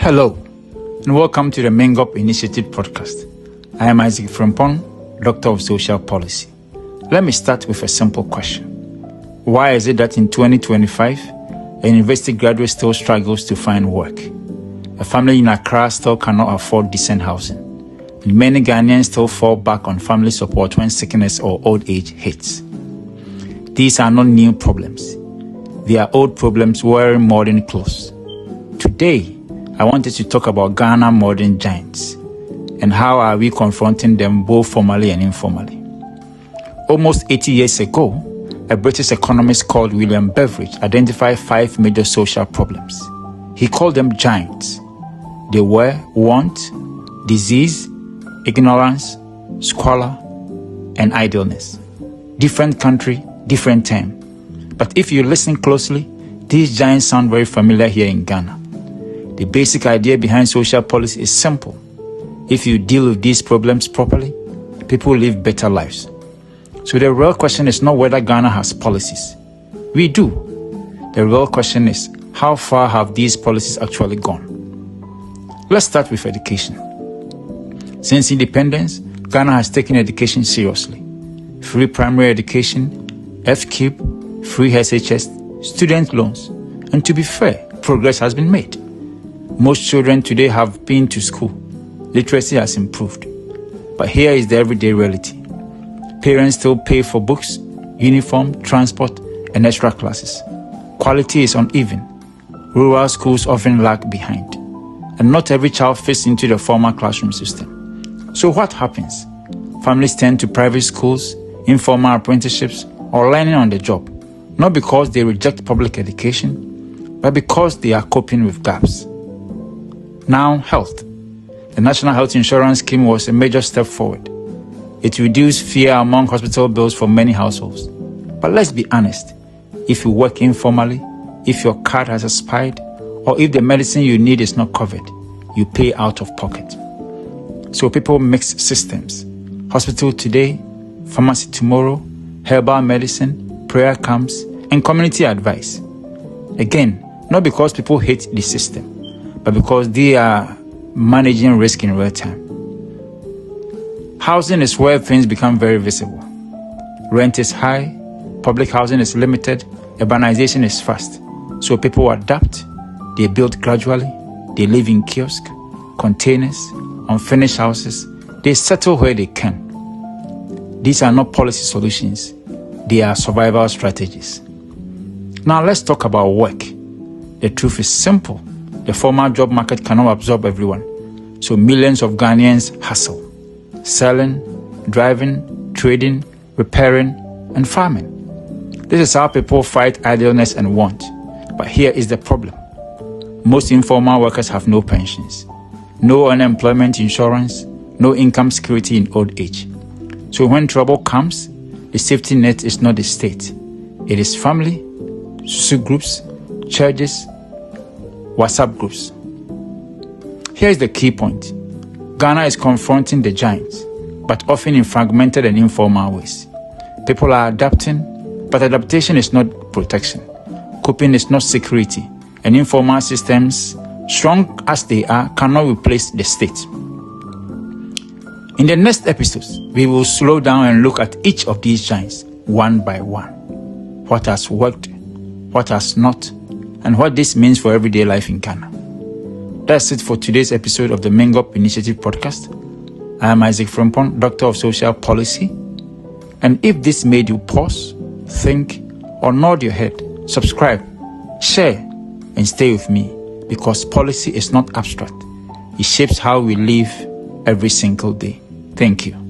Hello, and welcome to the Mengop Initiative podcast. I am Isaac Frimpong, Doctor of Social Policy. Let me start with a simple question. Why is it that in 2025, a university graduate still struggles to find work? A family in Accra still cannot afford decent housing. And many Ghanaians still fall back on family support when sickness or old age hits. These are not new problems. They are old problems wearing modern clothes. Today, I wanted to talk about Ghana modern giants and how are we confronting them both formally and informally. Almost 80 years ago, a British economist called William Beveridge identified 5 major social problems. He called them giants. They were want, disease, ignorance, squalor, and idleness. Different country, different term. But if you listen closely, these giants sound very familiar here in Ghana. The basic idea behind social policy is simple. If you deal with these problems properly, people live better lives. So the real question is not whether Ghana has policies. We do. The real question is, how far have these policies actually gone? Let's start with education. Since independence, Ghana has taken education seriously. Free primary education, FCUP, free SHS, student loans. And to be fair, progress has been made. Most children today have been to school. Literacy has improved. But here is the everyday reality. Parents still pay for books, uniform, transport, and extra classes. Quality is uneven. Rural schools often lag behind. And not every child fits into the formal classroom system. So what happens? Families turn to private schools, informal apprenticeships, or learning on the job. Not because they reject public education, but because they are coping with gaps. Now, health. The National Health Insurance Scheme was a major step forward. It reduced fear among hospital bills for many households. But let's be honest, if you work informally, if your card has expired, or if the medicine you need is not covered, you pay out of pocket. So people mix systems. Hospital today, pharmacy tomorrow, herbal medicine, prayer camps, and community advice. Again, not because people hate the system, but because they are managing risk in real time. Housing is where things become very visible. Rent is high, public housing is limited, urbanization is fast. So people adapt, they build gradually, they live in kiosks, containers, unfinished houses, they settle where they can. These are not policy solutions, they are survival strategies. Now let's talk about work. The truth is simple. The formal job market cannot absorb everyone. So millions of Ghanaians hustle. Selling, driving, trading, repairing, and farming. This is how people fight idleness and want. But here is the problem. Most informal workers have no pensions, no unemployment insurance, no income security in old age. So when trouble comes, the safety net is not the state. It is family, social groups, churches, WhatsApp groups. Here is the key point. Ghana is confronting the giants, but often in fragmented and informal ways. People are adapting, but adaptation is not protection. Coping is not security. And informal systems, strong as they are, cannot replace the state. In the next episodes, we will slow down and look at each of these giants one by one. What has worked, what has not, and what this means for everyday life in Ghana. That's it for today's episode of the Mengop Initiative podcast. I am Isaac Frimpong, Doctor of Social Policy. And if this made you pause, think, or nod your head, subscribe, share, and stay with me, because policy is not abstract. It shapes how we live every single day. Thank you.